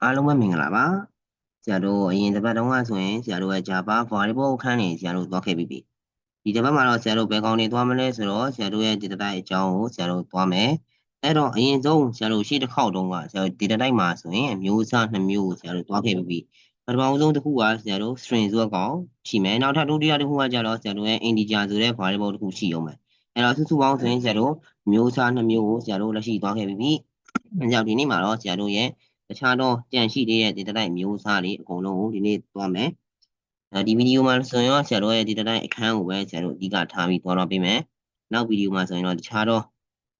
အားလုံးပဲမင်္ဂလာပါဆရာတို့အရင်တစ်ပတ်တုန်းကဆိုရင်ဆရာတို့ရဲ့ Java variable အခန်းနေဆရာတို့သွားခဲ့ပြီဒီတစ်ပတ်မှာတော့ဆရာတို့ဘယ်ကောင်တွေသွားမလဲဆိုတော့ဆရာတို့ရဲ့ data type အကြောင်းကိုဆရာတို့သွားမယ်အဲ့တော့အရင်ဆုံးဆရာတို့ရှေ့တစ်ခေါက်တုန်းကဆရာတို့ data type မှာဆိုရင်အမျိုးအစား2မျိုးကိုဆရာတို့သွားခဲ့ပြီပထမဆုံးတစ်ခုကဆရာတို့ string ဆိုတဲ့ကောင်ရှိမယ်နောက်ထပ်ဒုတိယတစ်ခုကကျတော့ဆရာတို့ရဲ့ integer ဆိုတဲ့ variable တစ်ခုရှိအောင်မယ်အဲ့တော့စုစုပေါင်းဆိုရင်ဆရာတို့မျိုးအစား2မျိုးကိုဆရာတို့လက်ရှိသွားခဲ့ပြီအဲ့ကြောင့်ဒီနေ့မှာတော့ဆရာတို့ရဲ့တခြားသောကြံရှိသေးတဲ့ data type မျိုးအစားတွေအကုန်လုံးကိုဒီနေ့သွားမယ်ဒီဗီဒီယိုမှာဆိုရင်တော့ဆရာတို့ရဲ့ data type အခန်းကိုပဲဆရာတို့အဓိကထားပြီးသွားတော့ပေးမယ်နောက်ဗီဒီယိုမှာဆိုရင်တော့တခြားသော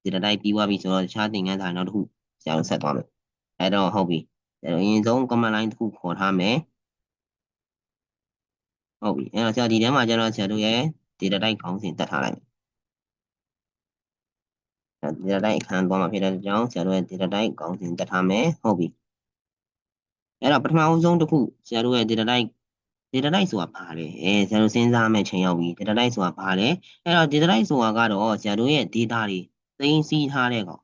data type ပြီးသွားပြီဆိုတော့တခြားသင်ခန်းစာနောက်တစ်ခုဆရာတို့ဆက်သွားမယ်အဲ့တော့ဟုတ်ပြီအရင်ဆုံး command line တစ်ခုခေါ်ထားမယ်ဟုတ်ပြီအဲ့တော့ဆရာဒီထဲမှာကျတော့ဆရာတို့ရဲ့ data type ခေါင်းစဉ်တက်ထားလိုက်data type အခန်းသွားမှာဖြစ်တဲ့အကြောင်းဆရာတို့ရဲ့ data type ခေါင်းစဉ်တက်ထားမယ်ဟုတ်ပြီအဲ့တော့ပထမအဆုံးတစ်ခုဆရာတို့ရဲ့ data type ဆိုတာဘာလဲဆရာတို့စဉ်းစားမယ့်ချိန်ရောက်ပြီ data type ဆိုတာဘာလဲအဲ့တော့ data type ဆိုတာကတော့ဆရာတို့ရဲ့ data တွေသိမ်းဆည်းထားတဲ့ကောင်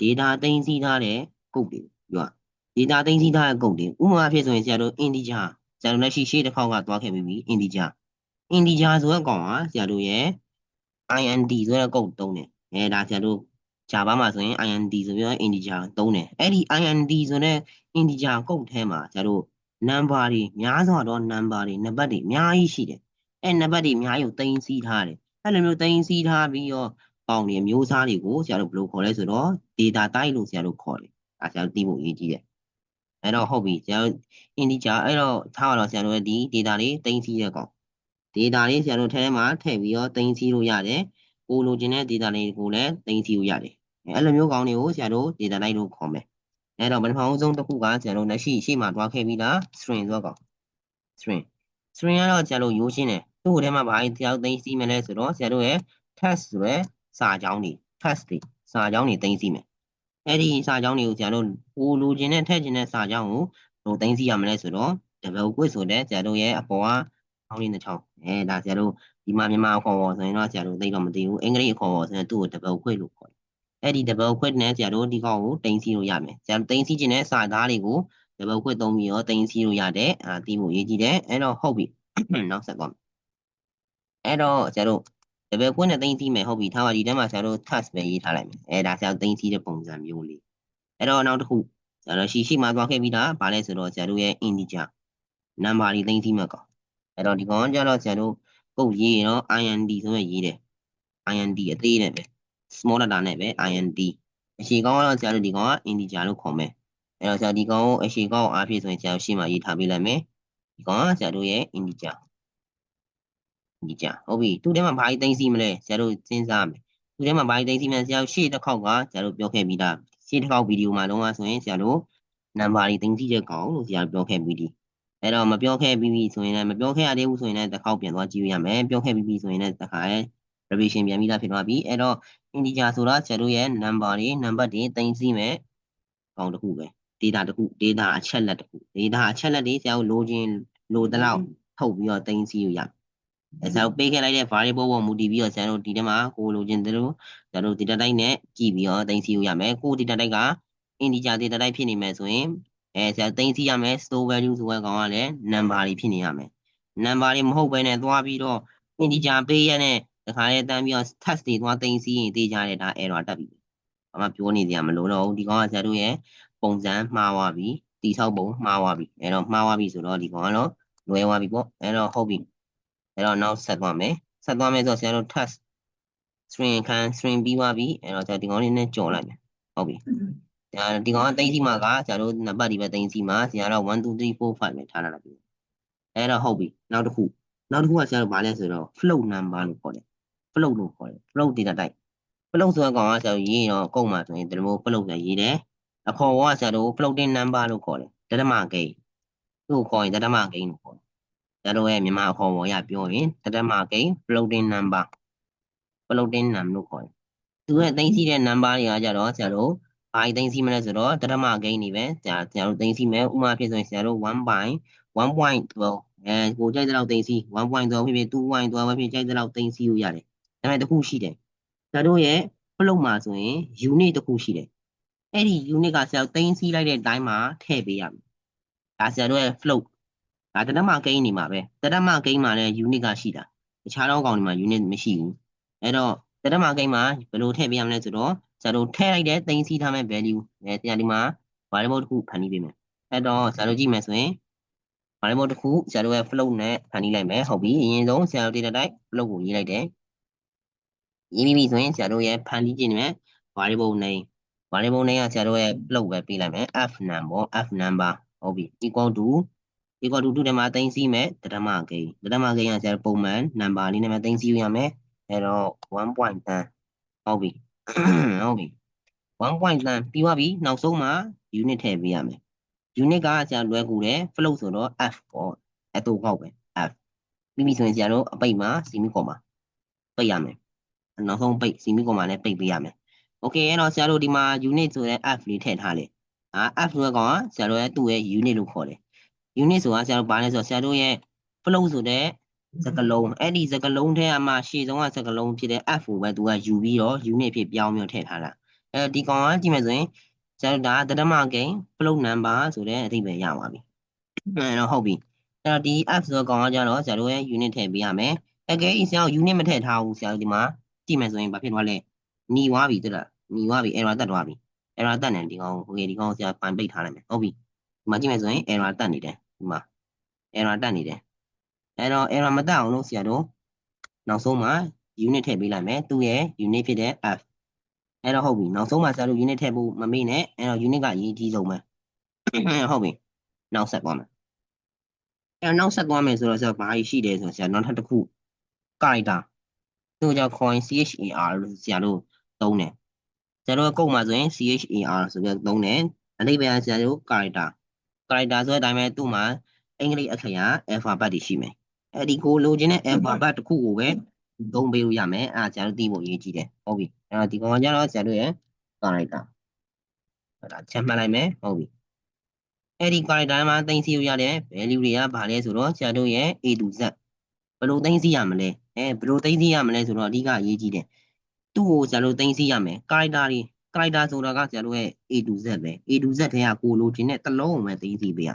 data သိမ်းဆည်းထားတဲ့ကုတ်တွေပြော data သိမ်းဆည်းထားတဲ့ကုတ်တွေဥပမာဖြစ်ဆိုရင်ဆရာတို့ integer ဆရာတို့လက်ရှိရှေ့တစ်ခေါက်ကသွားခဲ့ပြီ integer ဆိုတဲ့ကောင်ကဆရာတို့ရဲ့ int ဆိုတဲ့ကုတ်သုံးတယ်ဒါဆရာတို့ Java မှာဆိုရင် int ဆိုပြီးတော့ integer သုံးတယ်အဲ့ဒီ int ဆိုတဲ့ integer ကုတ်ထဲမှာဆရာတို့ number တွေများစွာသော number တွေနံပါတ်တွေအများကြီးရှိတယ်အဲ့နံပါတ်တွေအများကြီးကိုသိမ်းဆည်းထားတယ်အဲ့လိုမျိုးသိမ်းဆည်းထားပြီးတော့ပေါင်တွေမျိုးစားတွေကိုဆရာတို့ဘယ်လိုခေါ်လဲဆိုတော့ data type လို့ဆရာတို့ခေါ်တယ်ဆရာတို့သိဖို့အရေးကြီးတယ်အဲ့တော့ဟုတ်ပြီဆရာတို့ integer အဲ့တော့ထားပါတော့ဆရာတို့ရဲ့ဒီ data တွေသိမ်းဆည်းရကောင် data လေးဆရာတို့ထဲမှာထည့်ပြီးတော့သိမ်းဆည်းလို့ရတယ်ကိုလိုချင်တဲ့ data တွေကိုလည်းသိမ်းဆည်းလို့ရတယ်အဲ့လိုမျိုးကောင်းတွေကိုဆရာတို့ data type လို့ခေါ်မယ်အဲ့တော့ပထမဆုံးတစ်ခုကဆရာတို့လက်ရှိရှေ့မှာတွားခဲ့ပြီးသား string ဆိုတော့ string ကတော့ဆရာတို့ရိုးရှင်းတယ်သူ့ထဲမှာဘာဆရာတို့သိမ်းဆည်းမယ်လဲဆိုတော့ဆရာတို့ရဲ့ text ဆိုတဲ့စာကြောင်းတွေ text တွေစာကြောင်းတွေသိမ်းဆည်းမယ်အဲ့ဒီစာကြောင်းတွေကိုဆရာတို့ကိုလိုချင်တဲ့ထည့်ချင်တဲ့စာကြောင်းကိုတို့သိမ်းဆည်းရမလဲဆိုတော့ double quote ဆိုတဲ့ဆရာတို့ရဲ့အပေါ်ကခေါင်းလေးတစ်ချောင်းဒါဆရာတို့ဒီမှာမြန်မာအခေါ်ပေါ်ဆိုရင်တော့ဆရာတို့သိတော့မသိဘူးအင်္ဂလိပ်အခေါ်ပေါ်ဆိုရင်သူ့ကို double quote လို့ခေါ်တယ်အဲ့ဒီ double quote နဲ့ဆရာတို့ဒီကောင်ကိုသိမ်းဆည်းလို့ရမယ်ဆရာတို့သိမ်းဆည်းခြင်းနဲ့စာသားတွေကို double quote သုံးပြီးတော့သိမ်းဆည်းလို့ရတယ်သိဖို့ရေးကြည့်တယ်အဲ့တော့ဟုတ်ပြီနောက်ဆက်သွားမယ်အဲ့တော့ဆရာတို့ double quote နဲ့သိမ်းဆည်းမယ်ဟုတ်ပြီထားပါဒီထဲမှာဆရာတို့ task ပဲရေးထားလိုက်မယ်ဒါဆရာတို့သိမ်းဆည်းတဲ့ပုံစံမျိုးလေးအဲ့တော့နောက်တစ်ခုဆရာတို့ရှိမှာသွားခဲ့ပြီးတာဗာလဲဆိုတော့ဆရာတို့ရဲ့ integer number တွေသိမ်းဆည်းမှာကောအဲ့တော့ဒီကောင်ကျတော့ဆရာတို့ကုတ်ရေးတော့ int ဆိုရရေးတယ် int အသေးနဲ့ပဲ small letter နဲ့ပဲ int အရှိကောင်ကတော့ဆရာတို့ဒီကောင်က integer လို့ခေါ်မယ်အဲ့တော့ဆရာဒီကောင်ကိုအရှိကောင်အားဖြင့်ဆိုရင်ဆရာရှေ့မှာရေးထားပေးလိုက်မယ်ဒီကောင်ကဆရာတို့ရဲ့ integer ဟုတ်ပြီသူ့ထဲမှာဘာကြီးသိမ်းဆည်းမလဲဆရာတို့စဉ်းစားမယ်သူ့ထဲမှာဘာကြီးသိမ်းဆည်းမလဲဆရာတို့ရှေ့တစ်ခေါက်ကဆရာတို့ပြောခဲ့ပြီးသားရှေ့တစ်ခေါက်ဗီဒီယိုမှာတော့ဆိုရင်ဆရာတို့ number တွေသိမ်းဆည်းချက်ကောင်လို့ဆရာပြောခဲ့ပြီးဒီအဲ့တော့မပြောခဲ့ပြီးဆိုရင်လည်းမပြောခဲ့ရသေးဘူးဆိုရင်လည်းတစ်ခေါက်ပြန်သွားကြည့်ရမယ်ပြောခဲ့ပြီးဆိုရင်လည်းတစ်ခါရဲ့ revision ပြန်ပြီးသားဖြစ်သွားပြီအဲ့တော့ integer ဆိုတာဆရာတို့ရဲ့ number တွေနံပါတ်တွေသိမ်းဆည်းမယ်ကောင်တစ်ခုပဲ data တစ်ခု data အချက်လက်တစ်ခု data အချက်လက်တွေဆရာတို့လိုချင်လိုတလောက်ထုတ်ပြီးတော့သိမ်းဆည်းရရဆရာတို့ပေးခဲ့လိုက်တဲ့ variable ပေါ်မူတည်ပြီးတော့ဆရာတို့ဒီထဲမှာကိုလိုချင်တယ်လို့ဆရာတို့ data type နဲ့ကြည့်ပြီးတော့သိမ်းဆည်းရမယ်ကို data type က integer data type ဖြစ်နေမယ်ဆိုရင်ဆရာသိမ်းဆည်းရမယ် store value ဆိုတဲ့ကောင်ကလည်း number တွေဖြစ်နေရမယ် number တွေမဟုတ်ဘဲနဲ့သွားပြီးတော့ integer ပေးရတဲ့တခါလေးတန်းပြီးတော့ text တွေသွားသိမ်းဆည်းရင်သိကြတယ်ဒါ error တက်ပြီဘာမှပြောနေကြမလို့တော့ဒီကောင်ကဆရာတို့ရဲ့ပုံစံမှားသွားပြီတိဆောက်ပုံမှားသွားပြီအဲ့တော့မှားသွားပြီဆိုတော့ဒီကောင်ကတော့လွဲသွားပြီပေါ့အဲ့တော့ဟုတ်ပြီအဲ့တော့နောက်ဆက်သွားမယ်ဆိုတော့ဆရာတို့ task string ခံ string ပြီးသွားပြီအဲ့တော့ဆရာဒီကောင်လေးနဲ့ကြော်လိုက်မယ်ဟုတ်ပြီဒီကောင်ကသိမ်းစီမှာကဆရာတို့နံပါတ်ဒီပဲသိမ်းစီမှာဆရာတော့1 2 3 4 5ပဲထားလိုက်ပြီအဲ့တော့ဟုတ်ပြီနောက်တစ်ခုကဆရာတို့ဗာလဲဆိုတော့ float number လို့ခေါ်တယ် float လို့ခေါ်တယ် float data type float ဆိုတဲ့ကောင်ကဆရာတို့ရေးတော့ကုတ်မှာဆိုရင်ဒီလိုမျိုး float နဲ့ရေးတယ်အခေါ်ကဆရာတို့ floating number လို့ခေါ်တယ်ဒသမကိန်းသူ့ကိုခေါ်ရင်ဒသမကိန်းလို့ခေါ်တယ်ဆရာတို့ရဲ့မြန်မာအခေါ်ပေါ်ရပြောရင်ဒသမကိန်း floating number လို့ခေါ်တယ်သူရဲ့သိမ်းဆည်းတဲ့ number တွေကကြတော့ဆရာတို့ဘာသိမ်းဆည်းမလဲဆိုတော့ဒသမကိန်းတွေပဲဆရာတို့သိမ်းဆည်းမယ်ဥပမာဖြစ်ဆိုရင်ဆရာတို့1.12ကိုကြိုက်တဲ့လောက်သိမ်းဆည်း1.12ဖြစ်ဖြစ်2.12ဖြစ်ကြိုက်တဲ့လောက်သိမ်းဆည်းလို့ရတယ်ဒါပေမဲ့တစ်ခုရှိတယ်ဆရာတို့ရဲ့ float မှာဆိုရင် unit တစ်ခုရှိတယ် အဲ့ဒီ unit ကဆရာတို့သိမ်းဆည်းလိုက်တဲ့အတိုင်းမှာထည့်ပေးရမယ်ဒါဆရာတို့ရဲ့ float ဒါတနမကိန်းနေမှာပဲတနမကိန်းမှာလည်း unit ကရှိတာတခြားတော့ကောင်တွေမှာ unit မရှိဘူးအဲ့တော့တနမကိန်းမှာဘယ်လိုထည့်ပေးရမလဲဆိုတော့ဆရာတို့ထည့်လိုက်တဲ့သိမ်းဆည်းထားမဲ့ value ဆရာဒီမှာ variable တစ်ခုဖန်တီးပေးမယ်အဲ့တော့ဆရာတို့ကြည့်မယ်ဆိုရင် variable တစ်ခုဆရာတို့ရဲ့ float နဲ့ဖန်တီးလိုက်မယ်ဟုတ်ပြီအရင်ဆုံးဆရာတို့ data type float ကိုရေးလိုက်တယ်ရေးပြီးပြီဆိုရင်ဆရာတို့ရဲ့ဖန်တီးခြင်းနဲ့ variable name ကဆရာတို့ရဲ့ float ပဲပေးလိုက်မယ် f number ဟုတ်ပြီ equal to 2ထဲမှာသိမ်းဆည်းမယ်တဒမကိန်းကဆရာတို့ပုံမှန် number လေးနဲ့ပဲသိမ်းဆည်းရမယ်အဲ့တော့1.10ဟုတ်ပြီဟုတ်ပြီ1.10ပြီးသွားပြီနောက်ဆုံးမှာ unit ထည့်ပေးရမယ် unit ကဆရာလွယ်ကူတယ် float ဆိုတော့ f ပေါ့အတူကောက်ပဲ f ပြီးပြီဆိုရင်ဆရာတို့အပိတ်မှာ semicolon မှာပိတ်ရမယ်နောက်ဆုံးပိတ် semicolon မှာလည်းပိတ်ပေးရမယ် okay အဲ့တော့ဆရာတို့ဒီမှာ unit ဆိုတဲ့ f လေးထည့်ထားတယ်f ဆိုတဲ့ကောင်ကဆရာတို့ရဲ့သူ့ရဲ့ unit လို့ခေါ်တယ် unit ဆိုတာဆရာတို့ဘာလဲဆိုတော့ဆရာတို့ရဲ့ float ဆိုတဲ့စကလုံးအဲ့ဒီစကလုံးထဲမှာရှေ့ဆုံးကစကလုံးဖြစ်တဲ့ f ကိုပဲသူကယူပြီးတော့ unit ဖြစ်ပြောင်းပြီးထည့်ထားတာအဲဒီကောင်ကကြည့်မယ်ဆိုရင်ဆရာတို့ဒါတဒမကိန်း float number ဆိုတဲ့အဓိပ္ပာယ်ရပါပြီအဲ့တော့ဟုတ်ပြီအဲ့တော့ဒီ f ဆိုတဲ့ကောင်ကကြတော့ဆရာတို့ရဲ့ unit ထည့်ပေးရမယ်အကယ်၍ဆရာတို့ unit မထည့်ထားဘူးဆရာတို့ဒီမှာကြည့်မယ်ဆိုရင်ဘာဖြစ်သွားလဲหนีသွားပြီတဲ့หนีသွားပြီ error တက်သွားပြီ error တက်နေဒီကောင်ဟိုဒီကောင်ဆရာပန်ပိတ်ထားလိုက်မယ်ဟုတ်ပြီဒီမှာကြည့်မယ်ဆိုရင် error တက်နေတယ်ဒီမှာ error တက်နေတယ်အဲ့တော့ error မတက်အောင်လို့ဆရာတို့နောက်ဆုံးမှာ unit ထည့်ပေးလိုက်မယ်သူ့ရဲ့ unit ဖြစ်တဲ့ f အဲ့တော့ဟုတ်ပြီနောက်ဆုံးမှာဆရာတို့ unit ထည့်ဖို့မမေ့နဲ့အဲ့တော့ unit ကအရေးကြီးဆုံးပဲဟုတ်ပြီနောက်ဆက်သွားမယ်အဲ့တော့နောက်ဆက်သွားမယ်ဆိုတော့ဆရာဘာရှိတယ်ဆိုတော့ဆရာနောက်ထပ်တစ်ခု character သူ့ကြောင့် coin char လို့ဆရာတို့သုံးတယ်ဆရာတို့ကုတ်မှာဆိုရင် char ဆိုပြီးသုံးတယ်အဓိပ္ပာယ်ဆရာတို့ character ဆိုတဲ့အတိုင်းပဲသူ့မှာအင်္ဂလိပ်အခရာ alphabet တွေရှိမယ်အဲ့ဒီကိုလိုချင်တဲ့ alphabet တစ်ခုကိုပဲသုံးပေးလို့ရမယ်အဲ့ဒါဆရာတို့သိဖို့အရေးကြီးတယ်ဟုတ်ပြီအဲ့တော့ဒီကောင်ကကျတော့ဆရာတို့ရဲ့ character ဟုတ်လားချက်မှတ်လိုက်မယ်ဟုတ်ပြီအဲ့ဒီ character မှာသိမ်းဆည်းလို့ရတဲ့ value တွေကဘာလဲဆိုတော့ဆရာတို့ရဲ့ A to Z ဘယ်လိုသိမ်းဆည်းရမလဲဘယ်လိုသိမ်းဆည်းရမလဲဆိုတော့အဓိကအရေးကြီးတယ်သူ့ကိုဆရာတို့သိမ်းဆည်းရမယ် character တွေ character ဆိုတာကဆရာတို့ရဲ့ A to Z ပဲ A to Z ထဲကကိုလိုချင်တဲ့တစ်လုံးကိုပဲသိမ်းဆည်းပေးရ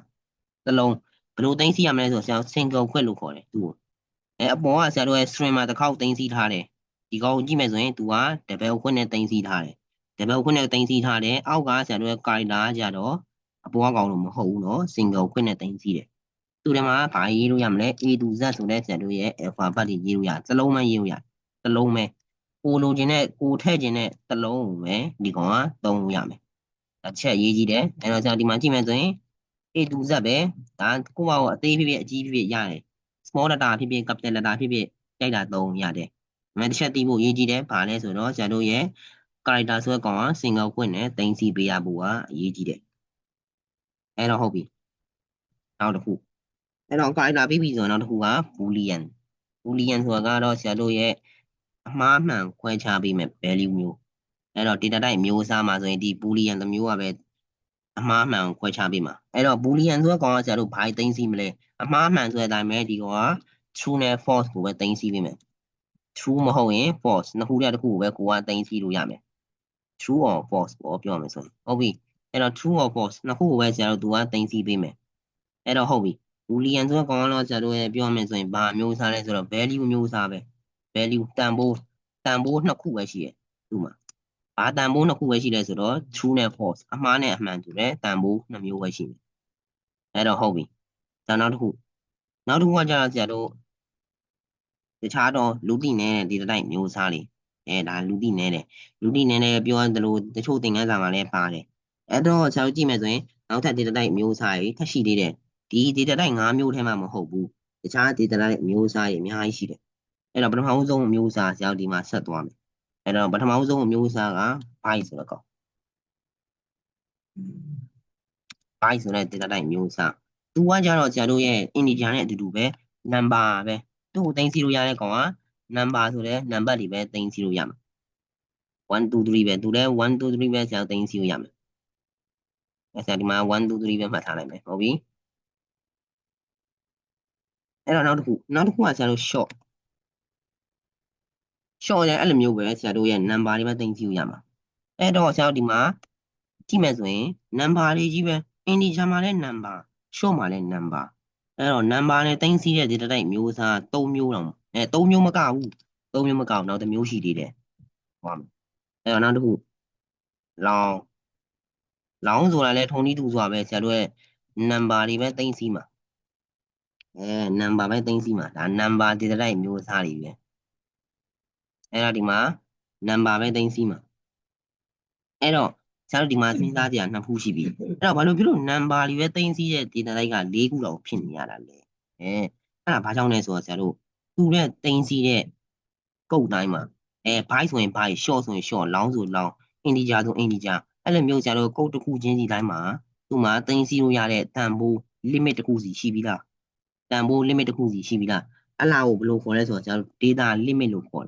တစ်လုံးဘယ်လိုသိမ်းဆည်းရမလဲဆိုတော့ဆရာ single ခွက်လို့ခေါ်တယ်သူ့ကိုအပေါ်ကဆရာတို့ရဲ့ string မှာတစ်ခေါက်သိမ်းဆည်းထားတယ်ဒီကောင်ကိုကြည့်မယ်ဆိုရင်သူက double ခွက်နဲ့သိမ်းဆည်းထားတယ် double ခွက်နဲ့သိမ်းဆည်းထားတယ်အောက်ကဆရာတို့ရဲ့ character ကြတော့အပေါ်ကောင်လို့မဟုတ်ဘူးเนาะ single ခွက်နဲ့သိမ်းဆည်းတယ်သူထဲမှာဘာရေးလို့ရမလဲ A to Z ဆိုတဲ့ဆရာတို့ရဲ့ alphabet တွေရေးလို့ရစလုံးပဲရေးလို့ရစလုံးပဲကိုလိုချင်တဲ့ကိုထည့်ချင်တဲ့စလုံးကိုပဲဒီကောင်ကသုံးလို့ရမယ်အချက်ရေးကြည့်တယ်အဲ့တော့ဆရာဒီမှာကြည့်မယ်ဆိုရင် A to Z ပဲဒါကိုယ့်ဘာကိုအသေးဖြစ်ဖြစ်အကြီးဖြစ်ဖြစ်ရတယ် small letter ဖြစ်ဖြစ် capital letter ဖြစ်ဖြစ်ကြိုက်တာသုံးရတယ်။ဒါတစ်ချက်သိဖို့ရေးကြည့်တယ်။ဘာလဲဆိုတော့ဆရာတို့ရဲ့ character ဆိုတဲ့ကောင်က single ခွင့်နဲ့သိမ်းဆည်းပေးရဖို့ကအရေးကြီးတယ်။အဲ့တော့ဟုတ်ပြီ။နောက်တစ်ခုအဲ့တော့ character ပြီးပြီဆိုတော့နောက်တစ်ခုက boolean ဆိုတာကတော့ဆရာတို့ရဲ့အမှားမှန်ခွဲခြားပေးမယ် value မျိုးအဲ့တော့ data type မျိုးအစားမှာဆိုရင်ဒီ boolean တစ်မျိုးကပဲအမှားမှန်ခွဲခြားပေးမှာအဲ့တော့ boolean ဆိုတဲ့ကောင်ကဆရာတို့ဘာသိမ်းဆည်းမလဲအမှားမှန်ဆိုတဲ့အတိုင်းပဲဒီကောင်က true နဲ့ false ကိုပဲသိမ်းဆည်းပေးမယ် true မဟုတ်ရင် false နှစ်ခုတည်းတစ်ခုကိုပဲကိုကသိမ်းဆည်းလို့ရမယ် true or false ပေါ့ပြောမယ်ဆိုရင်ဟုတ်ပြီအဲ့တော့ true or false နှစ်ခုကိုပဲဆရာတို့သူကသိမ်းဆည်းပေးမယ်အဲ့တော့ဟုတ်ပြီ boolean ဆိုတဲ့ကောင်ကတော့ဆရာတို့ရဲ့ပြောမယ်ဆိုရင်ဘာမျိုးစားလဲဆိုတော့ value မျိုးစားပဲ value တန်ဖိုးနှစ်ခုပဲရှိတယ်သူ့မှာဘာတန်ဖိုးနှစ်ခုပဲရှိလဲဆိုတော့ true နဲ့ false အမှားနဲ့အမှန်တူတယ်တန်ဖိုးနှစ်မျိုးပဲရှိတယ်အဲ့တော့ဟုတ်ပြီဒါနောက်တစ်ခုကကျတော့ဆရာတို့တခြားတော့လူသိနေတဲ့ဒီတိုင်းမျိုးစားတွေဒါလူသိနေတယ်ပြောရတယ်လို့တချို့သင်ခန်းစာမှာလည်းပါတယ်အဲ့တော့ဆရာတို့ကြည့်မယ်ဆိုရင်နောက်ထပ် data type မျိုးစားတွေထပ်ရှိသေးတယ်ဒီ data type 5မျိုးထဲမှာမဟုတ်ဘူးတခြား data type မျိုးစားတွေအများကြီးရှိတယ်အဲ့တော့ပထမဆုံးမျိုးစားဆရာတို့ဒီမှာဆက်သွားမယ်အဲ့တော့ပထမဆုံးမျိုးစားက byte ဆိုတော့ကော byte ဆိုတဲ့ data type မျိုးစားသူကကြတော့ဆရာတို့ရဲ့ integer နဲ့အတူတူပဲ number ပဲသူ့ကိုသိမ်းဆည်းလို့ရတဲ့ကောင်က number ဆိုတဲ့ number တွေပဲသိမ်းဆည်းလို့ရမှာ1 2 3ပဲသူလည်း1 2 3ပဲဆရာသိမ်းဆည်းလို့ရမယ်ဆရာဒီမှာ1 2 3ပဲမှတ်ထားလိုက်မယ်ဟုတ်ပြီအဲ့တော့နောက်တစ်ခုကဆရာတို့ short လည်းအဲ့လိုမျိုးပဲဆရာတို့ရဲ့ number တွေပဲသိမ်းဆည်းလို့ရမှာအဲ့တော့ဆရာတို့ဒီမှာ ကြည့်မယ်ဆိုရင် number လေးကြီးပဲ integer မှာလည်း number short မှာလည်း number အဲ့တော့ number နဲ့သိမ်းစီးတဲ့ data type မျိုးစား3မျိုးတော့3မျိုးမကဘူး3မျိုးမကဘူးနောက်တစ်မျိုးရှိသေးတယ်ဟောအဲ့တော့နောက်တစ်ခု long ဆိုတာလည်းထုံနည်းတူစွာပဲဆရာတို့ရဲ့ number တွေပဲသိမ်းစီးမှာnumber ပဲသိမ်းစီးမှာဒါ number data type မျိုးစားတွေပဲအဲ့တော့ဒီမှာ number ပဲသိမ်းစီးမှာအဲ့တော့ဆရာတို့ဒီမှာစဉ်းစားကြရနှစ်ခုရှိပြီအဲ့တော့ဘာလို့ဖြစ်လို့ number တွေပဲသိမ်းစီးတဲ့ data type က4ခုတော့ဖြစ်နေရတာလဲအဲ့ဒါဘာကြောင့်လဲဆိုတော့ဆရာတို့သူနဲ့သိမ်းစီးတဲ့ကုတ်တိုင်းမှာbyte ဆိုရင် byte short ဆိုရင် short long ဆို long integer ဆို integer အဲ့လိုမျိုးဆရာတို့ကုတ်တစ်ခုချင်းစီတိုင်းမှာသူ့မှာသိမ်းစီးလို့ရတဲ့တန်ဖိုး limit တစ်ခုစီရှိပြီလားတန်ဖိုး limit တစ်ခုစီရှိပြီလားအဲ့လားကိုဘယ်လိုခေါ်လဲဆိုတော့ဆရာတို့ data limit လို့ခေါ်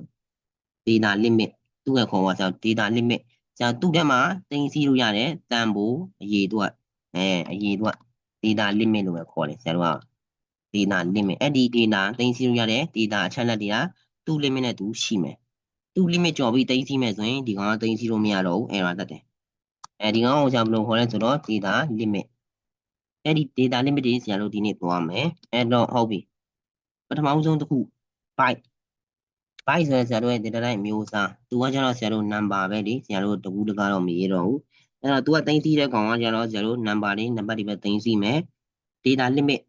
တယ် data limit သူ့ရဲ့ခေါ်ပါဆရာ data limit ဆရာသူ့ထဲမှာသိမ်းစီးလို့ရတဲ့တန်ဖိုးအရေးအတွက်အရေးအတွက် data limit လို့ပဲခေါ်တယ်ဆရာတို့က data limit အဲ့ဒီ data သိမ်းစီးလို့ရတဲ့ data အချက်လက်တွေကသူ့ limit နဲ့သူရှိမယ်သူ့ limit ကျော်ပြီးသိမ်းစီးမယ်ဆိုရင်ဒီကောင်ကသိမ်းစီးလို့မရတော့ဘူး error တက်တယ်ဒီကောင်ကိုဆရာဘယ်လိုခေါ်လဲဆိုတော့ data limit အဲ့ဒီ data limit တွေဆရာတို့ဒီနေ့သွားမယ်အဲ့တော့ဟုတ်ပြီပထမဆုံးတစ်ခု byte ဆိုရင်ဆရာတို့ရဲ့ data type မျိုးစားသူကကျတော့ဆရာတို့ number ပဲလေဆရာတို့တကူးတကားတော့မရေးတော့ဘူးအဲ့တော့သူကသိမ်းစီးတဲ့ကောင်ကကျတော့ဆရာတို့ number လေးနံပါတ်တွေပဲသိမ်းစီးမယ် data limit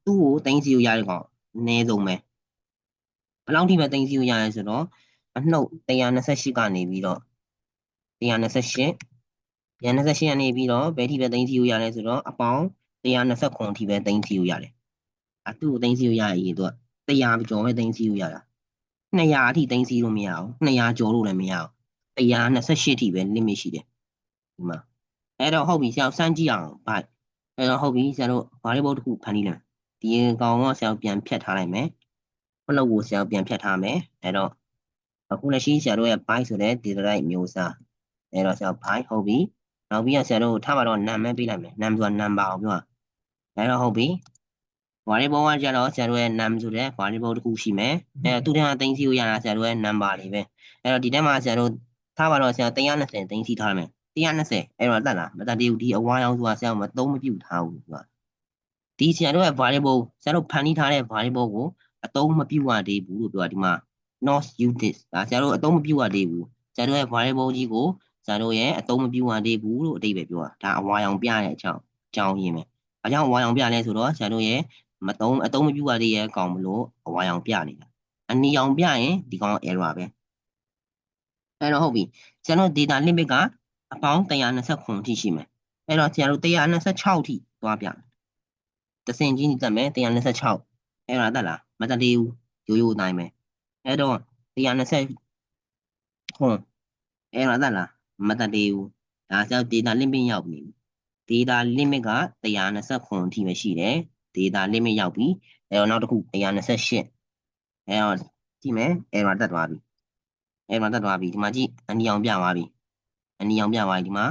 သူ့ကိုသိမ်းစီးလို့ရတဲ့ကောင်အနည်းဆုံးပဲဘယ်လောက်ထိပဲသိမ်းစီးလို့ရလဲဆိုတော့အနှုတ်128ကနေပြီးတော့128ကနေပြီးတော့ဘယ်ထိပဲသိမ်းစီးလို့ရလဲဆိုတော့အပေါင်း129ထိပဲသိမ်းစီးလို့ရတယ်သူ့ကိုသိမ်းစီးလို့ရရင်သူက100ကျော်ပဲသိမ်းစီးလို့ရတာ200အထိသိမ်းစီးလို့မရဘူး200ကျော်လို့လည်းမရဘူး128ထိပဲ limit ရှိတယ်ဒီမှာအဲ့တော့ဟုတ်ပြီဆရာစမ်းကြည့်အောင်ဗိုက်အဲ့တော့ဟုတ်ပြီဆရာတို့ variable တစ်ခုဖန်တီးလိုက်ဒီကောင်ကဆရာပြန်ဖြတ်ထားလိုက်မယ်ဘလောက်ကိုဆရာပြန်ဖြတ်ထားမယ်အဲ့တော့အခုလက်ရှိဆရာတို့ရဲ့ byte ဆိုတဲ့ data type မျိုးစားအဲ့တော့ဆရာ byte ဟုတ်ပြီနောက်ပြီးတော့ဆရာတို့ထားပါတော့ num ပဲပေးလိုက်မယ် num ဆိုတာ number ကိုပြောတာအဲ့တော့ဟုတ်ပြီ variable ကကျတော့ဆရာတို့ရဲ့ num ဆိုတဲ့ variable တစ်ခုရှိမယ်သူထဲမှာသိမ်းစီးလို့ရတာဆရာတို့ရဲ့ number တွေပဲအဲ့တော့ဒီထဲမှာဆရာတို့ထားပါတော့ဆရာ120သိမ်းစီးထားမယ်120အဲ့တော့တက်လားမတက်သေးဘူးဒီအဝါရောင်ဆိုတာဆရာမသုံးမပြုတ်ထားဘူးဆိုတာဒီဆရာတို့ရဲ့ variable ဆရာတို့ဖန်တီးထားတဲ့ variable ကိုအသုံးမပြုတ်ရသေးဘူးလို့ပြောတာဒီမှာ not use this ဒါဆရာတို့အသုံးမပြုတ်ရသေးဘူးဆရာတို့ရဲ့ variable ကြီးကိုဆရာတို့ရဲ့အသုံးမပြုတ်ရသေးဘူးလို့အဓိပ္ပာယ်ပြောတာဒါအဝါရောင်ပြတဲ့အကြောင်းရင်းပဲအကြောင်းအဝါရောင်ပြလဲဆိုတော့ဆရာတို့ရဲ့အသုံးမပြုတ်ရသေးရဲ့ကောင်မလို့အဝါရောင်ပြနေတာအနီရောင်ပြရင်ဒီကောင် error ပဲအဲ့တော့ဟုတ်ပြီဆရာတို့ data limit ကအပေါင်း129ထိရှိမယ်အဲ့တော့ဆရာတို့126ထိသွားပြတဆင်ကြီးတက်မယ်126အဲ့ဒါတက်လားမတက်သေးဘူးရိုးအတိုင်းပဲအဲ့တော့120ခွန်အဲ့ဒါတက်လားမတက်သေးဘူးဒါဆရာ data limit ရောက်ပြီ data limit က129အထိပဲရှိတယ် data limit ရောက်ပြီအဲ့တော့နောက်တစ်ခု128အဲ့တော့ကြည့်မယ်အဲ့ဒါတက်သွားပြီအဲ့ဒါတက်သွားပြီဒီမှာကြည့်အနီအောင်ပြသွားပြီအနီအောင်ပြသွားပြီဒီမှာ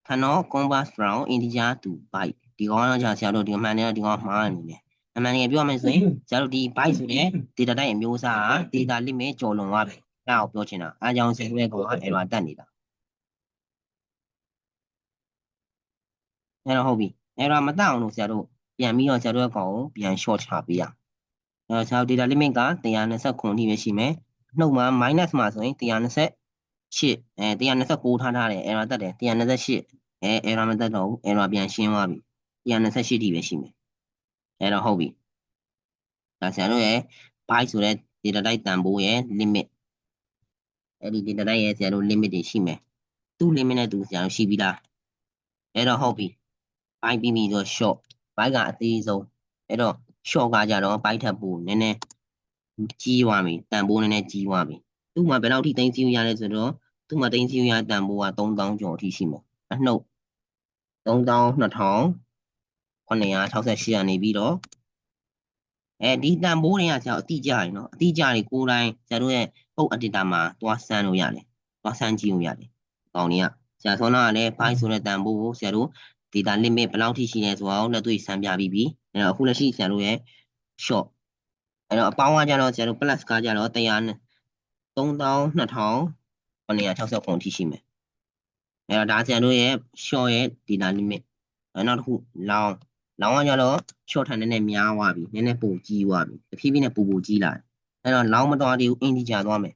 cannot convert from integer to byte ဒီကောင်ကတော့ဆရာတို့ဒီအမှန်တည်းဒီကောင်မှားနေတယ်အမှန်တကယ်ပြောရမယ်ဆိုရင်ဆရာတို့ဒီ byte ဆိုတဲ့ data type အမျိုးအစားက data limit ကျော်လွန်သွားပြီအဲ့ဒါကိုပြောချင်တာအားကြောင့်ဆရာတို့ရဲ့ကောင်က error တက်နေတာအဲ့တော့ဟုတ်ပြီ error မတက်အောင်လို့ဆရာတို့ပြန်ပြီးတော့ဆရာတို့ရဲ့ကောင်ကိုပြန် short ချပေးရအဲ့တော့ဆရာတို့ data limit က129ထိပဲရှိမယ်နှုတ်မှာ minus မှာဆိုရင်128 129ထားတယ် error တက်တယ်128error မတက်တော့ဘူး error ပြန်ရှင်းသွားပြီ128ထိပဲရှိမယ်အဲ့တော့ဟုတ်ပြီဒါဆရာတို့ရဲ့ byte ဆိုတဲ့ data type တန်ဖိုးရဲ့ limit အဲ့ဒီ data type ရဲ့ဆရာတို့ limit တွေရှိမယ်သူ့ limit နဲ့သူဆရာတို့ရှိပြီလားအဲ့တော့ဟုတ်ပြီ byte ပြီးပြီဆို short byte ကအသေးဆုံးအဲ့တော့ short ကကြတော့ byte ထပ်ပို့နည်းနည်းကြီးသွားပြီတန်ဖိုးနည်းနည်းကြီးသွားပြီသူ့မှာဘယ်လောက်ထိသိမ်းစီးရလဲဆိုတော့သူ့မှာသိမ်းစီးရတန်ဖိုးက3000ကျော်အထိရှိမှာအနှုတ်32968ကနေပြီးတော့ဒီတန်ဖိုးတွေကဆရာအတိအကျရနော်အတိအကျတွေကိုယ်တိုင်ဆရာတို့ရဲ့ပုတ် editor မှာသွားစမ်းလို့ရတယ်သွားစမ်းကြည့်လို့ရတယ်ကောင်းနေရဆရာဆောနာကလည်း byte ဆိုတဲ့တန်ဖိုးကိုဆရာတို့ data limit ဘယ်လောက်ထိရှိလဲဆိုတော့လက်တွေ့စမ်းပြပြီးပြီအဲ့တော့အခုလက်ရှိဆရာတို့ရဲ့ short အဲ့တော့အပေါင်းကကြတော့ဆရာတို့ plus ကကြတော့100 32960အထိရှိမယ် အဲ့တော့ဒါဆရာတို့ရဲ့ short ရဲ့ data limit နောက်တစ်ခု long ကကြတော့ short ထက်နည်းနည်းများသွားပြီနည်းနည်းပိုကြီးသွားပြီတဖြည်းဖြည်းနဲ့ပိုကြီးလာတယ်အဲ့တော့ long မသွားသေးဘူး integer သွားမယ်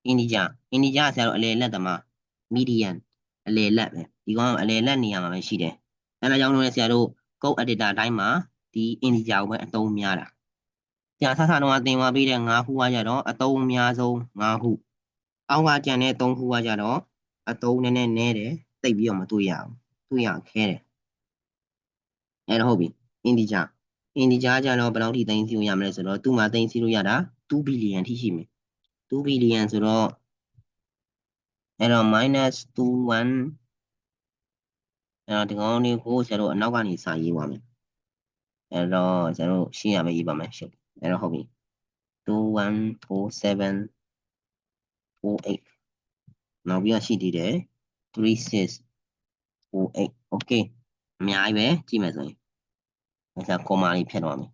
integer ဆရာတို့အလယ်လက်သမား median အလယ်လက်ပဲဒီကောင်ကအလယ်လက်နေရာမှာပဲရှိတယ်အဲ့ဒါကြောင့်လို့ဆရာတို့ code editor အတိုင်းမှာဒီ integer ကိုပဲအသုံးများတာဆရာဆတော့သင်သွားပြီးတဲ့5ခုကကြတော့အသုံးအများဆုံး5ခုအောက်ကကျန်တဲ့3ခုကကြတော့အသုံးနည်းနည်းနဲတယ်တိတ်ပြီးတော့မတွေ့ရဘူးတွေ့ရခဲတယ်အဲ့တော့ဟုတ်ပြီ integer ကြတော့ဘယ်လောက်ထိသိမ်းစီလို့ရမလဲဆိုတော့သူ့မှာသိမ်းစီလို့ရတာ2 billion ထိရှိမယ်2 billion ဆိုတော့အဲ့တော့ -21အဲ့တော့ဒီကောင်လေးကိုဆရာတို့အနောက်ကနေစာရေးပါမယ်အဲ့တော့ဆရာတို့ရှင်းရမယ်ရေးပါမယ်ရှင်းအဲ့တော့ဟုတ်ပြီ214748နောက်ပြီးတော့ရှိသေးတယ်3648 okay အများကြီးပဲကြည့်မယ်ဆိုရင်ဆရာကော်မာလေးဖြတ်တော့မယ်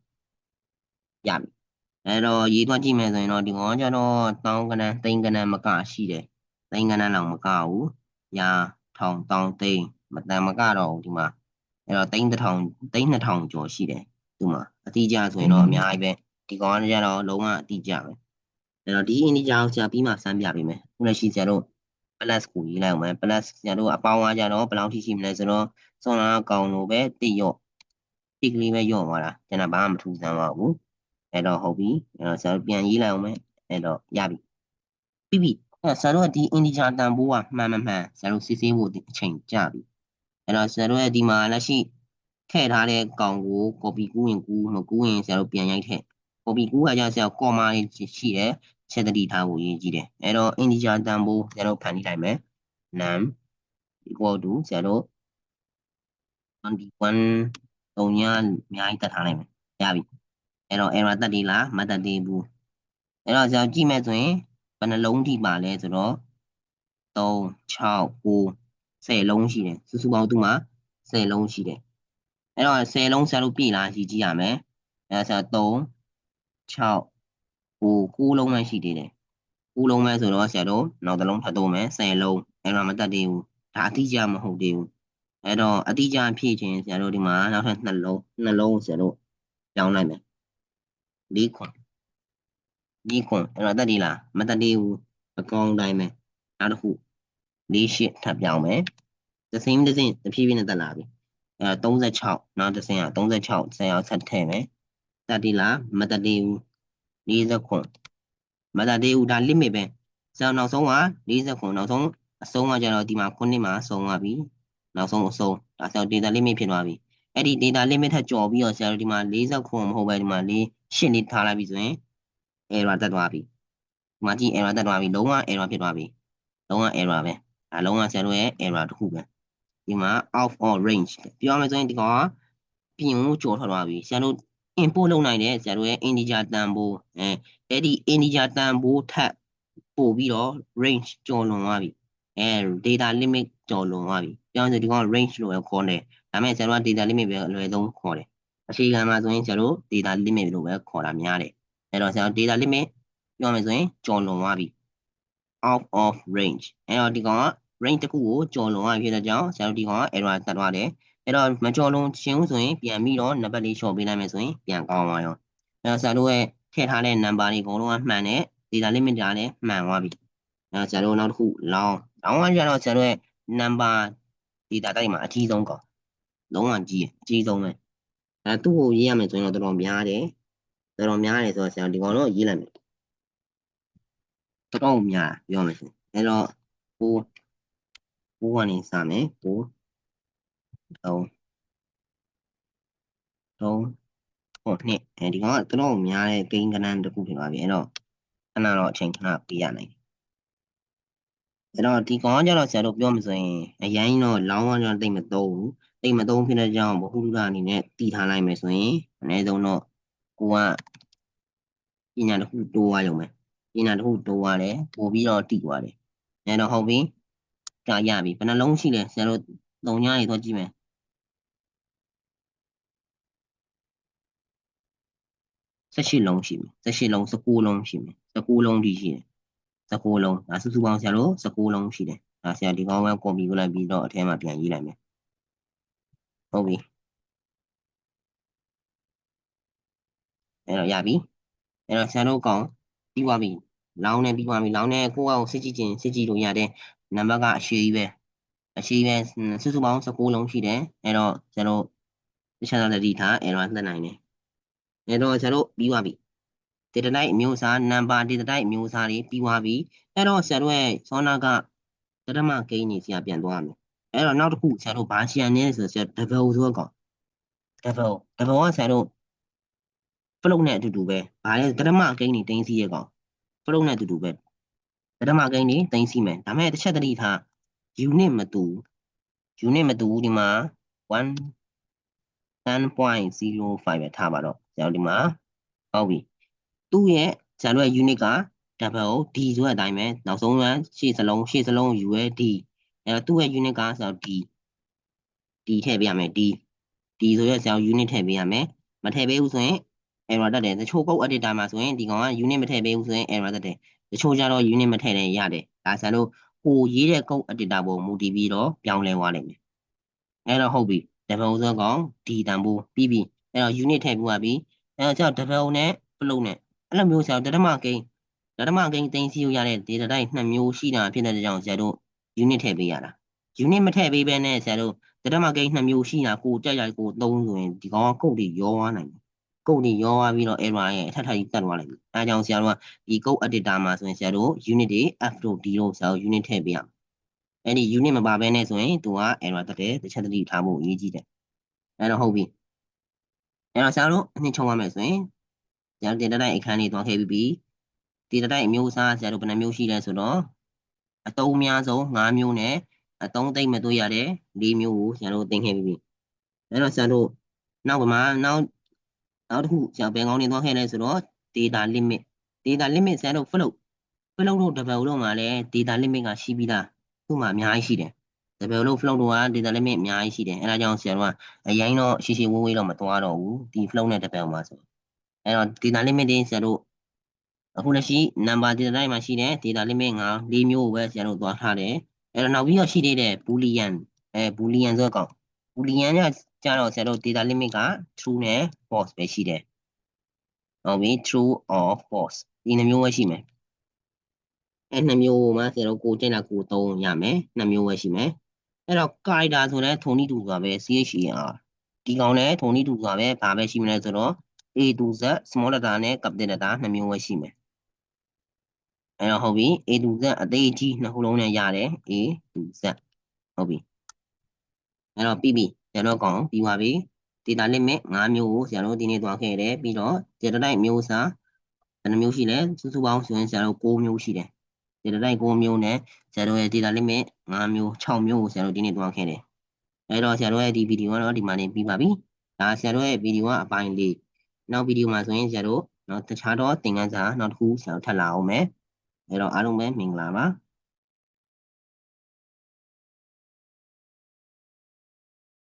ရပြီအဲ့တော့ရေးသွားကြည့်မယ်ဆိုရင်တော့ဒီကောင်ကျတော့တောင်းကနန်းသိန်းကနန်းမကရှိတယ်သိန်းကနန်းလောက်မကဘူးရာထောင်တောင်းသိန်းမတန်မကတော့ဘူးဒီမှာအဲ့တော့သိန်း2000ကျော်ရှိတယ်ဒီမှာအတိအကျဆိုရင်တော့အများကြီးပဲဒီကောင်ကကျတော့လုံးဝအတိအကျပဲအဲ့တော့ဒီ integer ကိုဆရာပြီးမှစမ်းပြပေးမယ်ခုလက်ရှိဆရာတို့ plus ကိုရေးလိုက်အောင်မယ် plus ဆရာတို့အပေါင်းကကြတော့ဘယ်လောက်ထိရှိမလဲဆိုတော့စွန်လာကောင်လို့ပဲတိရော့တိကလေးပဲရော့သွားတာကျွန်တော်ဘာမှမထူးဆန်းပါဘူးအဲ့တော့ဟုတ်ပြီအဲ့တော့ဆရာတို့ပြန်ရေးလိုက်အောင်မယ်အဲ့တော့ရပြီပြီးပြီအဲ့ဆရာတို့ကဒီ integer တန်ဖိုးကမှန်ဆရာတို့စစ်ဆေးဖို့အချိန်ကြာပြီအဲ့တော့ဆရာတို့ရဲ့ဒီမှာလက်ရှိထည့်ထားတဲ့ကောင်ကို copy ကူးရင်ကူးမကူးရင်ဆရာတို့ပြန်ရိုက်ထည့် copy ကူးကကြဆရာ comma လေးရှိတယ်ချက်တတိထားဖို့ရေးကြည့်တယ်အဲ့တော့ integer တန်ဖိုးဆရာတို့ဖန်တီးလိုက်မယ် num equal to ဆရာတို့21 3ညအများကြီးတက်ထားလိုက်မယ်ရပြီအဲ့တော့ error တက်သေးလားမတက်သေးဘူးအဲ့တော့ဆရာကြည့်မယ်ဆိုရင်ဘယ်နှလုံးထိပါလဲဆိုတော့3 6 9 10လုံးရှိတယ်စုစုပေါင်းသူ့မှာ10လုံးရှိတယ်အဲ့တော့10လုံးဆရာတို့ပြည့်လားကြည့်ရမယ်အဲ့ဆရာ3 6 9လုံးပဲရှိသေးတယ်9လုံးပဲဆိုတော့ဆရာတို့နောက်တစ်လုံးထပ်တိုးမယ်10လုံးအဲ့တော့မတက်သေးဘူးဒါအတိအကျမဟုတ်သေးဘူးအဲ့တော့အတိအကျဖြည့်ခြင်းဆရာတို့ဒီမှာနောက်ထပ်2လုံးဆရာတို့ပြောင်းလိုက်မယ်4ခွန်အဲ့တော့တက်သေးလားမတက်သေးဘူးအကောင်းတိုင်းပဲနောက်တစ်ခု4 8ထပ်ပြောင်းမယ်တစ်စင်းတဖြည်းဖြည်းနဲ့တက်လာပြီအဲ့တော့36နောက်တစ်စင်းက36ဆရာဆက်ထည့်မယ်တက်သေးလားမတက်သေးဘူး40ခွန်မတက်သေးဘူးဒါ limit ပဲဆရာနောက်ဆုံးက40ခွန်နောက်ဆုံးအဆုံးကကျတော့ဒီမှာ9မှာဆုံးသွားပြီနောက်ဆုံးအဆုံးဒါဆရာ data limit ဖြစ်သွားပြီအဲ့ဒီ data limit ထက်ကျော်ပြီးတော့ဆရာတို့ဒီမှာ40ခွန်မဟုတ်ပဲဒီမှာ8လေးထားလိုက်ပြီဆိုရင် error တက်သွားပြီဒီမှာကြည့် error တက်သွားပြီလုံးဝ error ဖြစ်သွားပြီလုံးဝ error ပဲဒါလုံးဝဆရာတို့ရဲ့ error တစ်ခုပဲဒီမှာ out of range ပြောရမယ်ဆိုရင်ဒီကောင်ကပြင်ကိုကျော်ထွက်သွားပြီဆရာတို့ input လုပ်နိုင်တယ်ဆရာတို့ရဲ့ integer တန်ဖိုးအဲ့ဒီ integer တန်ဖိုးထပ်ပို့ပြီးတော့ range ကျော်လွန်သွားပြီdata limit ကျော်လွန်သွားပြီပြောရမယ်ဆိုဒီကောင် range လို့ပဲခေါ်တယ်ဒါပေမဲ့ဆရာတို့က data limit ပဲအလွယ်ဆုံးခေါ်တယ်အခြေခံမှာဆိုရင်ဆရာတို့ data limit လို့ပဲခေါ်တာများတယ်အဲ့တော့ဆရာတို့ data limit ပြောမယ်ဆိုရင်ကျော်လွန်သွားပြီ out of range အဲ့တော့ဒီကောင်က range တစ်ခုကိုကျော်လွန်သွားပြီဖြစ်တဲ့ကြောင့်ဆရာတို့ဒီကောင်က error တက်သွားတယ်အဲ့တော့မကျော်လွန်ခြင်းဆိုရင်ပြန်ပြီးတော့နံပါတ်လေးလျှော့ပေးလိုက်မယ်ဆိုရင်ပြန်ကောင်းသွားရောအဲ့တော့ဆရာတို့ရဲ့ထည့်ထားတဲ့ number တွေအကုန်လုံးကမှန်တယ် data limit ကလည်းမှန်သွားပြီအဲ့တော့ဆရာတို့နောက်တစ်ခု long ကကျတော့ဆရာတို့ရဲ့ number data type မှာအကြီးဆုံးကောင်လုံးဝကြီးအကြီးဆုံးပဲသူ့ကိုရေးရမယ်ဆိုရင်တော့တော်တော်များတယ်ဆိုတော့ဆရာဒီကောင်တော့ရေးလိုက်မယ်တော်တော်များပြောမယ်ဆိုအဲ့တော့9ကနေစမယ်9 3 2ဒီကောင်ကတော်တော်များတဲ့ကိန်းကဏ္ဍတစ်ခုဖြစ်သွားပြီအဲ့တော့ခဏတော့အချိန်ခဏပေးရနိုင်အဲ့တော့ဒီကောင်ကကျတော့ဆရာတို့ပြောမှဆိုရင်အရင်တော့လောင်းကကျတော့တိတ်မသုံးဘူးတိတ်မသုံးဖြစ်တဲ့ကြောင့်ဘဟုတုတအနေနဲ့တည်ထားလိုက်မယ်ဆိုရင်အနည်းဆုံးတော့ကိုကပညာတစ်ခုတိုးသွားရုံပဲပညာတစ်ခုတိုးသွားတယ်ပို့ပြီးတော့တည်သွားတယ်အဲ့တော့ဟုတ်ပြီကြာရပြီဘယ်နှလုံးရှိလဲဆရာတို့3ညရေတော့ကြည့်မယ်18လုံးရှိမယ်18လုံး19လုံးရှိမယ်19လုံးထိရှိတယ်19လုံးဒါစုစုပေါင်းဆရာတို့19လုံးရှိတယ် ဒါဆရာဒီကောင်ပဲ copy ကိုလိုက်ပြီးတော့အထဲမှာပြန်ရေးလိုက်မယ်ဟုတ်ပြီအဲ့တော့ရပြီအဲ့တော့ဆရာတို့ကောင်ပြီးသွားပြီလောင်းနေပြီးသွားပြီလောင်းနေကိုယ့်အောင်စစ်ကြည့်လို့ရတဲ့နံပါတ်ကအရှိကြီးပဲစုစုပေါင်း19လုံးရှိတယ်အဲ့တော့ဆရာတို့တခြားသတိထားအဲ့တော့သက်နိုင်တယ်အဲ့တော့ဆရာတို့ပြီးသွားပြီdata type အမျိုးအစား number data type အမျိုးအစားတွေပြီးသွားပြီအဲ့တော့ဆရာတို့ရဲ့ဆောနာကတရမဂိမ်းကြီးဆရာပြန်သွားမယ်အဲ့တော့နောက်တစ်ခုဆရာတို့ဘာရှန်နေလဲဆိုတော့ဆရာ double ဆိုတော့ကောင် double ကဆရာတို့ float နဲ့အတူတူပဲဘာလဲတရမဂိမ်းကြီးတင်းစီရဲ့ကောင် float နဲ့အတူတူပဲတရမဂိမ်းကြီးတင်းစီမယ်ဒါမဲ့တစ်ချက်သတိထား unit မတူဒီမှာ10.05ပဲထားပါတော့ဆရာတို့ဒီမှာဟုတ်ပြီသူ့ရဲ့ဆရာတို့ရဲ့ unit က double D ဆိုတဲ့အတိုင်းပဲနောက်ဆုံးကရှေ့စလုံး U ရဲ့ D အဲ့တော့သူ့ရဲ့ unit ကဆရာတို့ D ထည့်ပေးရမယ် D ဆိုရဲဆရာတို့ unit ထည့်ပေးရမယ်မထည့်ပေးဘူးဆိုရင် error တက်တယ်တချို့ code editor မှာဆိုရင်ဒီကောင်က unit မထည့်ပေးဘူးဆိုရင် error တက်တယ်တချို့ကျတော့ unit မထည့်လည်းရတယ်ဒါဆရာတို့ကိုရေးတဲ့ code editor ပေါ်မူတည်ပြီးတော့ပြောင်းလဲသွားလိမ့်မယ်အဲ့တော့ဟုတ်ပြီ double ဆိုကောင် D တန်ဖိုးပြီးပြီအဲ့တော့ unit ထည့်ပြီးသွားပြီအဲ့တော့ကျတော့ double နဲ့ float နဲ့အဲ့လိုမျိုးဆရာတို့ဓမ္မကိန်းသိမ်းစီရတဲ့ data type 2မျိုးရှိတာဖြစ်တဲ့ကြောင့်ဆရာတို့ unit ထည့်ပေးရတာ unit မထည့်ပေးဘဲနဲ့ဆရာတို့ဓမ္မကိန်း2မျိုးရှိတာကိုကြိုက်ကိုသုံးဆိုရင်ဒီကောင်ကကုတ်တွေရောသွားနိုင်တယ်ကုတ်တွေရောသွားပြီးတော့ error ရဲ့အထက်ထပ်ကြီးတက်သွားလိုက်ပြီအဲဒါကြောင့်ဆရာတို့ကဒီ code editor မှာဆိုရင်ဆရာတို့ unit တွေ f တို့ d တို့ဆရာတို့ unit ထည့်ပေးရမယ်အဲ့ဒီ unit မပါဘဲနဲ့ဆိုရင်သူက error တက်တယ်တစ်ချက်တတိထားဖို့အရေးကြီးတယ်အဲ့တော့ဟုတ်ပြီအဲ့တော့ဆရာတို့အနှစ်ချုပ်ရမယ်ဆိုရင်ဆရာတို့ data type အခန်းလေးတွားခဲ့ပြီး data type အမျိုးအစားဆရာတို့ဘယ်နှမျိုးရှိလဲဆိုတော့အသုံးအများဆုံး5မျိုးနဲ့အသုံးသိမ့်မသွေးရတဲ့4မျိုးကိုဆရာတို့သင်ခဲ့ပြီးပြီအဲ့တော့ဆရာတို့နောက်တစ်ခုဆရာဘယ်ကောင်းနေသွားခဲ့လဲဆိုတော့ data limit ဆရာတို့ float တို့ double တို့မှာလည်း data limit ကရှိပြီးသားသူ့မှာအများကြီးရှိတယ် double တို့ float တို့က data limit အများကြီးရှိတယ်အဲဒါကြောင့်ဆရာတို့ကအရင်တော့ရှည်ရှည်ဝေးတော့မသွားတော့ဘူးဒီ float နဲ့ double မှာဆိုအဲ့တော့ data limit တွေဆရာတို့အခုလက်ရှိ number data type မှာရှိတဲ့ data limit 4မျိုးကိုပဲဆရာတို့သွားထားတယ်အဲ့တော့နောက်ပြီးတော့ရှိသေးတယ် boolean boolean ဆိုတော့ boolean ကကျတော့ဆရာတို့ data limit က true နဲ့ false ပဲရှိတယ်ဟုတ်ပြီ true or false ဒီ2မျိုးပဲရှိမယ်အဲ့2မျိုးမှာဆရာတို့ကိုကြိုက်တာကိုသုံးရမယ်2မျိုးပဲရှိမယ်အဲ့တော့ character ဆိုတဲ့ထုံနည်းတူစွာပဲ CHAR ဒီကောင်လည်းထုံနည်းတူစွာပဲဘာပဲရှိမလဲဆိုတော့ A to Z small letter နဲ့ capital letter 2မျိုးပဲရှိမယ်အဲ့တော့ဟုတ်ပြီ A to Z အသေးကြီး2ခုလုံးနဲ့ရတယ် A to Z ဟုတ်ပြီအဲ့တော့ပြီးပြီဆရာတို့ကောင်ပြီးပါပြီ data limit 5မျိုးကိုဆရာတို့ဒီနေ့သွားခဲ့တယ်ပြီးတော့ data type မျိုးစားဘယ်နှမျိုးရှိလဲစုစုပေါင်းဆိုရင်ဆရာတို့6မျိုးရှိတယ် data type 6မျိုးနဲ့ဆရာတို့ရဲ့ data limit 5မျိုး6မျိုးကိုဆရာတို့ဒီနေ့သွားခဲ့တယ်အဲ့တော့ဆရာတို့ရဲ့ဒီဗီဒီယိုကတော့ဒီမှာနေပြီးပါပြီဒါဆရာတို့ရဲ့ဗီဒီယိုကအပိုင်းလေးနောက်ဗီဒီယိုမှာဆိုရင်ဆရာတို့တခြားတော့သင်ခန်းစာနောက်တစ်ခုဆရာတို့ထပ်လာအောင်မယ်အဲ့တော့အားလုံးပဲမင်္ဂလာပါ